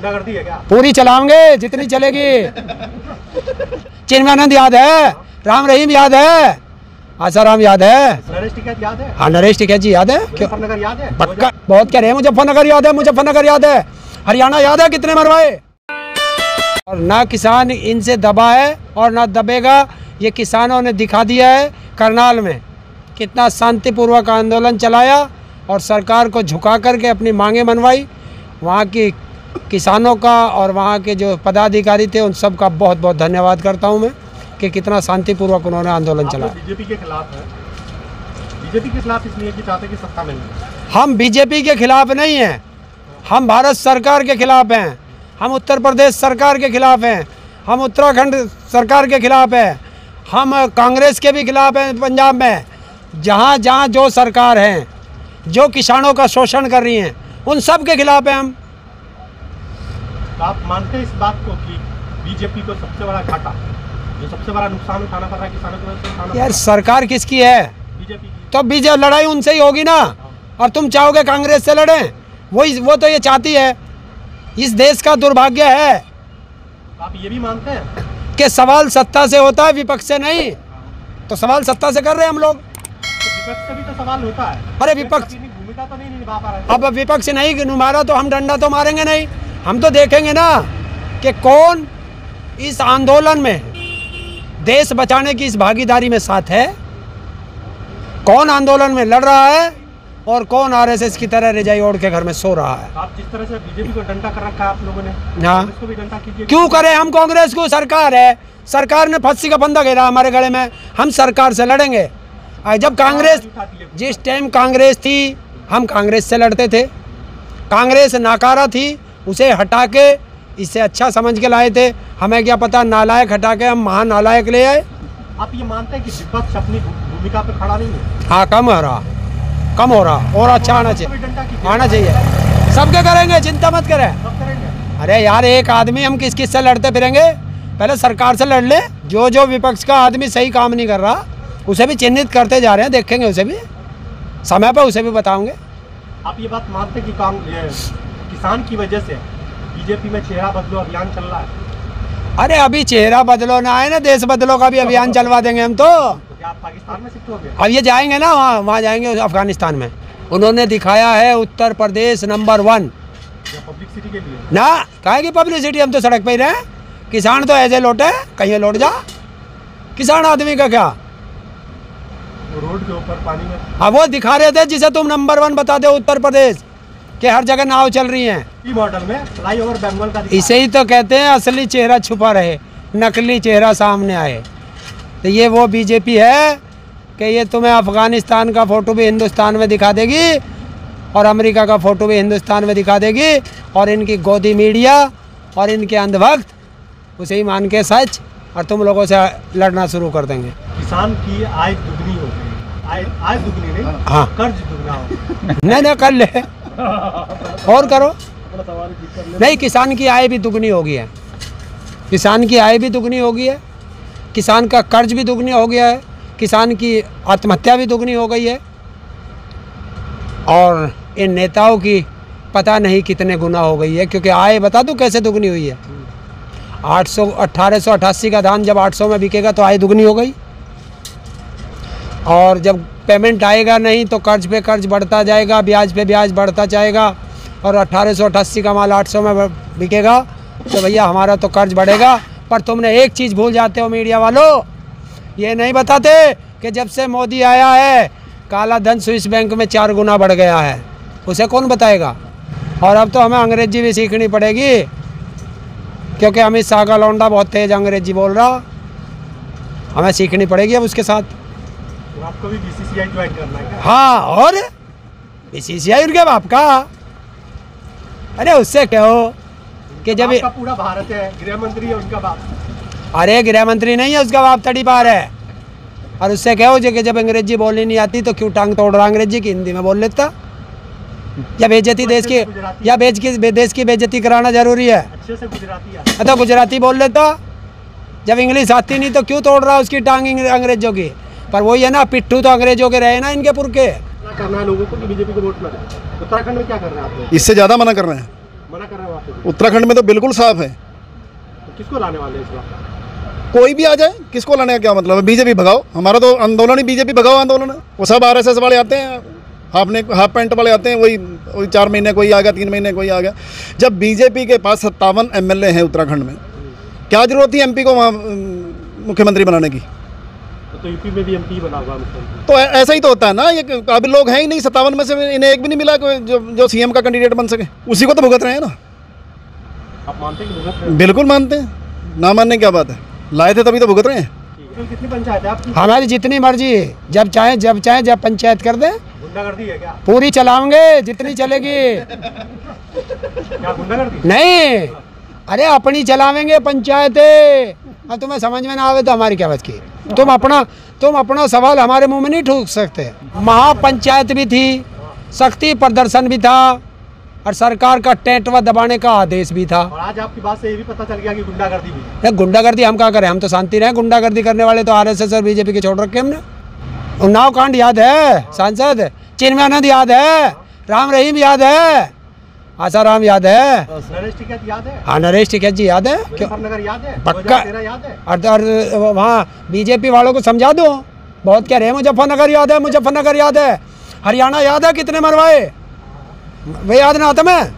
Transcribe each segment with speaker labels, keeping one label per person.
Speaker 1: गुंडागर्दी है क्या?
Speaker 2: पूरी चलाएंगे जितनी चलेगी। चिन्मयानंद याद है, राम रहीम याद है, आसाराम याद है,
Speaker 1: नरेश टिकैत याद है?
Speaker 2: हाँ नरेश टिकैत जी याद है।
Speaker 1: मुजफ्फरनगर याद है?
Speaker 2: पक्का बहुत कह रहे हैं, मुजफ्फरनगर याद है, मुजफ्फरनगर याद है, हरियाणा याद है कितने मरवाए। और ना किसान इनसे दबा है और ना दबेगा। ये किसानों ने दिखा दिया है करनाल में कितना शांतिपूर्वक आंदोलन चलाया और सरकार को झुका करके अपनी मांगें मनवाई। वहाँ की किसानों का और वहाँ के जो पदाधिकारी थे उन सब का बहुत बहुत धन्यवाद करता हूँ मैं कि कितना शांतिपूर्वक उन्होंने आंदोलन चलाया।
Speaker 1: बीजेपी के खिलाफ है, बीजेपी के खिलाफ इसलिए कि चाहते कि सत्ता मिले।
Speaker 2: हम बीजेपी के खिलाफ नहीं हैं, हम भारत सरकार के खिलाफ हैं, हम उत्तर प्रदेश सरकार के खिलाफ हैं, हम उत्तराखंड सरकार के खिलाफ हैं, हम कांग्रेस के भी खिलाफ हैं। पंजाब में जहाँ जहाँ जो सरकार हैं जो किसानों का शोषण कर रही हैं उन सब के खिलाफ हैं हम।
Speaker 1: आप मानते हैं इस बात को कि बीजेपी को सबसे बड़ा घाटा, जो सबसे बड़ा नुकसान उठाना पड़ रहा है किसानों को?
Speaker 2: यार सरकार किसकी है?
Speaker 1: बीजेपी की।
Speaker 2: तो बीजेपी लड़ाई उनसे ही होगी ना। और तुम चाहोगे कांग्रेस से लड़ें? वो तो ये चाहती है। इस देश का दुर्भाग्य है।
Speaker 1: आप ये भी मानते हैं
Speaker 2: कि सवाल सत्ता से होता है, विपक्ष से नहीं। तो सवाल सत्ता से कर रहे हैं हम लोग।
Speaker 1: विपक्ष से भी तो सवाल होता है।
Speaker 2: अरे विपक्ष
Speaker 1: भूमिका तो नहीं निभा पा रहे।
Speaker 2: अब विपक्ष नहीं मारा तो हम डंडा तो मारेंगे नहीं। हम तो देखेंगे ना कि कौन इस आंदोलन में देश बचाने की इस भागीदारी में साथ है, कौन आंदोलन में लड़ रहा है और कौन आरएसएस की तरह रजाई ओढ़ के घर में सो रहा है।
Speaker 1: आप जिस तरह से बीजेपी को डंडा कर रखा है आप लोगों ने,
Speaker 2: हाँ
Speaker 1: इसको भी डंडा कीजिए।
Speaker 2: क्यों करें हम कांग्रेस को? सरकार है, सरकार ने फांसी का फंदा घेरा हमारे गले में, हम सरकार से लड़ेंगे। जब कांग्रेस, जिस टाइम कांग्रेस थी हम कांग्रेस से लड़ते थे। कांग्रेस नाकारा थी, उसे हटा के इससे अच्छा समझ के लाए थे। हमें क्या पता नालायक हटा के हम महानालायक ले आए।
Speaker 1: आप ये मानते हैं कि विपक्ष अपनी भूमिका पे खड़ा नहीं है?
Speaker 2: हाँ कम हो रहा और अच्छा आना चाहिए। सबके करेंगे, चिंता मत करें। अरे यार एक आदमी हम किस किस से लड़ते फिरेंगे? पहले सरकार से लड़ ले। जो विपक्ष का आदमी सही काम नहीं कर रहा उसे भी चिन्हित करते जा रहे हैं, देखेंगे उसे भी समय पर, उसे भी बताओगे।
Speaker 1: आप ये बात मानते हैं कि किसान की वजह से बीजेपी में चेहरा बदलो अभियान चल रहा है?
Speaker 2: अरे अभी चेहरा बदलो ना आए ना, देश बदलो का भी अभियान चलवा देंगे हम तो।
Speaker 1: क्या आप पाकिस्तान में शिफ्ट हो गए?
Speaker 2: अब ये जाएंगे ना वहाँ जाएंगे अफगानिस्तान में। उन्होंने दिखाया है उत्तर प्रदेश नंबर 1
Speaker 1: पब्लिसिटी के लिए
Speaker 2: ना। काहे की पब्लिसिटी, हम तो सड़क पे ही रहे। किसान तो ऐसे लौटे, कहीं लौट जा। किसान आदमी का क्या,
Speaker 1: रोड के ऊपर पानी में।
Speaker 2: हाँ वो दिखा रहे थे जिसे तुम नंबर 1 बताते हो उत्तर प्रदेश के, हर जगह नाव चल रही हैं।
Speaker 1: ई मॉडल में फ्लाईओवर बंगाल का
Speaker 2: इसे ही तो कहते हैं असली चेहरा छुपा रहे, नकली चेहरा सामने आए। तो ये वो बीजेपी है कि ये तुम्हें अफगानिस्तान का फ़ोटो भी हिंदुस्तान में दिखा देगी और अमेरिका का फ़ोटो भी हिंदुस्तान में दिखा देगी, और इनकी गोदी मीडिया और इनके अंधभक्त उसे ही मान के सच, और तुम लोगों से लड़ना शुरू कर देंगे।
Speaker 1: किसान की आय दुगनी हो गई। आय दुगनी नहीं,
Speaker 2: हाँ
Speaker 1: कर्ज दुगना हो।
Speaker 2: नहीं कर ले और करो। नहीं, किसान की आय भी दुगनी हो गई है। किसान की आय भी दुगनी हो गई है, किसान का कर्ज भी दुगनी हो गया है, किसान की आत्महत्या भी दुगनी हो गई है, और इन नेताओं की पता नहीं कितने गुना हो गई है। क्योंकि आय बता दूं कैसे दुगनी हुई है। 1888 का धान जब 800 में बिकेगा तो आय दुगनी हो गई, और जब पेमेंट आएगा नहीं तो कर्ज पे कर्ज बढ़ता जाएगा, ब्याज पे ब्याज बढ़ता जाएगा, और 1888 का माल 800 में बिकेगा तो भैया हमारा तो कर्ज बढ़ेगा। पर तुमने एक चीज़ भूल जाते हो मीडिया वालों, ये नहीं बताते कि जब से मोदी आया है काला धन स्विस बैंक में 4 गुना बढ़ गया है। उसे कौन बताएगा? और अब तो हमें अंग्रेजी भी सीखनी पड़ेगी, क्योंकि अमित शाह का लौंडा बहुत तेज अंग्रेजी बोल रहा, हमें सीखनी पड़ेगी अब उसके साथ।
Speaker 1: तो आपको भी बीसीसीआई ज्वाइन करना है क्या?
Speaker 2: हाँ, और बीसीसीआई उनके बाप का। अरे उससे क्या हो कि जब
Speaker 1: पूरा भारत है, गृह मंत्री है उनका बाप।
Speaker 2: अरे गृह मंत्री नहीं है, उसका बाप तड़ी पार है। और उससे क्या हो कि जब अंग्रेजी बोलनी नहीं आती तो क्यों टांग तोड़ रहा अंग्रेजी की, हिंदी में बोल लेता। या बेइज्जती देश की, या देश की बेइज्जती कराना जरूरी है?
Speaker 1: अच्छे से गुजराती है
Speaker 2: तो गुजराती बोल लेता। जब इंग्लिश आती नहीं तो क्यों तोड़ रहा उसकी टांग अंग्रेजों की? पर वही है ना, पिट्ठू तो अंग्रेजों के रहे ना इनके पुरखे।
Speaker 1: करना है लोगों को कि बीजेपी को वोट ना दें। उत्तराखंड में क्या कर रहे हैं आप?
Speaker 3: इससे ज़्यादा मना कर रहे हैं।
Speaker 1: मना कर रहे हो आप?
Speaker 3: उत्तराखंड में तो बिल्कुल साफ है।
Speaker 1: तो किसको लाने वाले हैं इस बार?
Speaker 3: कोई भी आ जाए, किसको लाने का क्या मतलब है? बीजेपी भगाओ, हमारा तो आंदोलन ही बीजेपी भगाओ आंदोलन है। वो सब आरएसएस वाले आते हैं, हाफ पैंट वाले आते हैं, वही 4 महीने कोई आ गया, 3 महीने कोई आ गया। जब बीजेपी के पास 57 एमएलए हैं उत्तराखंड में, क्या जरूरत थी एमपी को वहाँ मुख्यमंत्री बनाने की?
Speaker 1: तो यूपी में भी एमपी बना हुआ मुख्यमंत्री।
Speaker 3: तो ऐसा ही तो होता है ना। ये काबिल लोग हैं ही नहीं, 57 में से इन्हें एक भी नहीं मिला जो सीएम का कैंडिडेट बन सके। उसी को तो भुगत रहे हैं ना।
Speaker 1: आप मानते हैं कि भुगत रहे हैं?
Speaker 3: बिल्कुल मानते हैं, ना मानने की क्या बात है। लाए थे तभी तो भुगत रहे हैं।
Speaker 1: कितनी पंचायत है आपकी?
Speaker 2: हमारी जितनी मर्जी, जब चाहे जब पंचायत कर दें,
Speaker 1: गुंडागर्दी है क्या?
Speaker 2: पूरी चलाएंगे जितनी चलेगी।
Speaker 1: क्या गुंडागर्दी?
Speaker 2: नहीं, अरे अपनी चलावेंगे पंचायतें। अब तुम्हें समझ में ना आवे तो हमारी क्या बात की? तुम अपना सवाल हमारे मुंह में नहीं ठूक सकते। महापंचायत भी थी, सख्ती प्रदर्शन भी था, और सरकार का टेंटवा दबाने का आदेश भी था।
Speaker 1: और आज आपकी बात से ये भी पता चल गया कि गुंडागर्दी भी है।
Speaker 2: गुंडागर्दी हम क्या करें? हम तो शांति रहे। गुंडागर्दी करने वाले तो आरएसएस और बीजेपी के छोड़ रखे हमने। उन्नाव कांड याद है सांसद? चिन्मयानंद याद है? राम रहीम याद है? आसाराम याद है?
Speaker 1: नरेश टिकैत याद है?
Speaker 2: हाँ, नरेश टिकैत जी याद है।
Speaker 1: मुजफ्फरनगर याद है?
Speaker 2: पक्का
Speaker 1: 2013 याद है?
Speaker 2: और वहाँ बीजेपी वालों को समझा दो, बहुत कह रहे हैं मुजफ्फरनगर याद है, मुजफ्फरनगर याद है। हरियाणा याद है कितने मरवाए? वे याद ना आता मैं?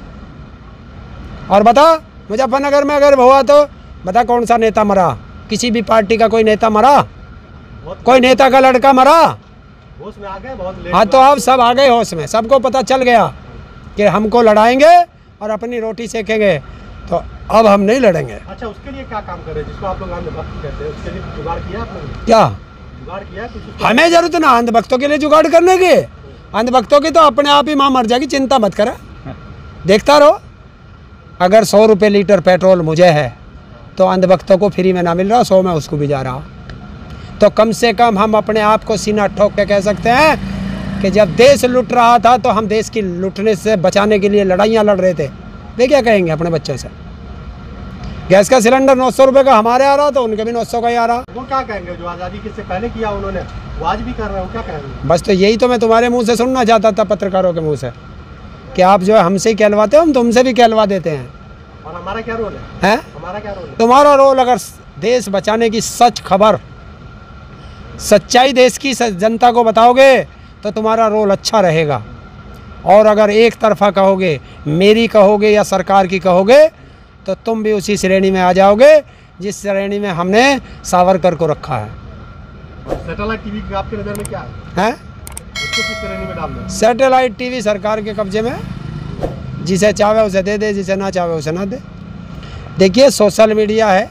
Speaker 2: और बता, मुजफ्फरनगर में अगर हुआ तो बता कौन सा नेता मरा? किसी भी पार्टी का कोई नेता मरा? कोई नेता का लड़का मरा?
Speaker 1: होश में आ गए, बहुत लेट।
Speaker 2: हाँ, तो अब सब आ गए होश में। सबको पता चल गया कि हमको लड़ाएंगे और अपनी रोटी सेकेंगे, तो अब हम नहीं लड़ेंगे।
Speaker 1: अच्छा, उसके लिए क्या काम कर रहे हैं जिसको आप लोग अंधभक्त कहते हैं? उसके लिए जुगाड़ किया आपने?
Speaker 2: क्या
Speaker 1: जुगाड़ किया कुछ?
Speaker 2: हमें जरूरत ना अंधभक्तों के लिए जुगाड़ करने की। अंधभक्तों की तो अपने आप ही माँ मर जाएगी, चिंता मत करा, देखता रहो। अगर 100 रुपये लीटर पेट्रोल मुझे है तो अंधभक्तों को फ्री में ना मिल रहा, 100 में उसको भी जा रहा। तो कम से कम हम अपने आप को सीना ठोक के कह सकते हैं कि जब देश लूट रहा था तो हम देश की लूटने से बचाने के लिए लड़ाइयाँ लड़ रहे थे। वे क्या कहेंगे अपने बच्चों से? गैस का सिलेंडर 900 रुपये का हमारे आ रहा तो उनके भी 900 का ही आ रहा।
Speaker 1: वो क्या कहेंगे जो आज़ादी के से पहले किया उन्होंने, वो आज भी कर रहे हो, क्या कहेंगे?
Speaker 2: बस तो यही तो मैं तुम्हारे मुंह से सुनना चाहता था, पत्रकारों के मुंह से, कि आप जो है हमसे ही कहलवाते हो, हम तुमसे भी कहलवा देते हैं।
Speaker 1: और हमारा क्या रोल है? हमारा क्या रोल है?
Speaker 2: तुम्हारा रोल, अगर देश बचाने की सच खबर, सच्चाई देश की जनता को बताओगे तो तुम्हारा रोल अच्छा रहेगा। और अगर एक तरफा कहोगे, मेरी कहोगे या सरकार की कहोगे, तो तुम भी उसी श्रेणी में आ जाओगे जिस श्रेणी में हमने सावरकर को रखा है।
Speaker 1: सैटेलाइट टीवी की आपकी नज़र में क्या है? उसको किस श्रेणी में डालना है?
Speaker 2: सैटेलाइट टीवी सरकार के कब्जे में, जिसे चाहे उसे दे दे, जिसे ना चाहे उसे ना दे। देखिए, सोशल मीडिया है,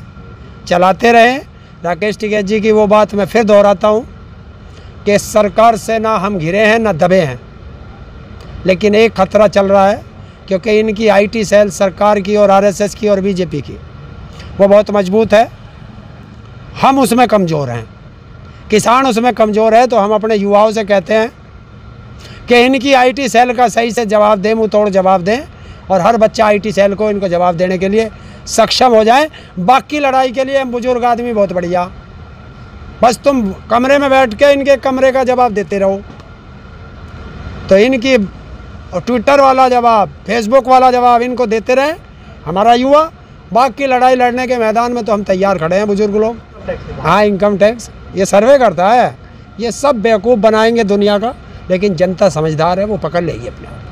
Speaker 2: चलाते रहें। राकेश टिकैत जी की वो बात मैं फिर दोहराता हूँ कि सरकार से ना हम घिरे हैं ना दबे हैं, लेकिन एक खतरा चल रहा है, क्योंकि इनकी आईटी सेल सरकार की और आरएसएस की और बीजेपी की वो बहुत मजबूत है। हम उसमें कमज़ोर हैं, किसान उसमें कमज़ोर है। तो हम अपने युवाओं से कहते हैं कि इनकी आईटी सेल का सही से जवाब दें, मुँह तोड़ जवाब दें, और हर बच्चा आईटी सेल को इनको जवाब देने के लिए सक्षम हो जाए। बाकी लड़ाई के लिए बुजुर्ग आदमी बहुत बढ़िया, बस तुम कमरे में बैठ के इनके कमरे का जवाब देते रहो। तो इनकी ट्विटर वाला जवाब, फेसबुक वाला जवाब इनको देते रहें हमारा युवा। बाकी लड़ाई लड़ने के मैदान में तो हम तैयार खड़े हैं बुजुर्ग लोग। हाँ, इनकम टैक्स ये सर्वे करता है, ये सब बेवकूफ़ बनाएंगे दुनिया का, लेकिन जनता समझदार है, वो पकड़ लेगी अपने आप।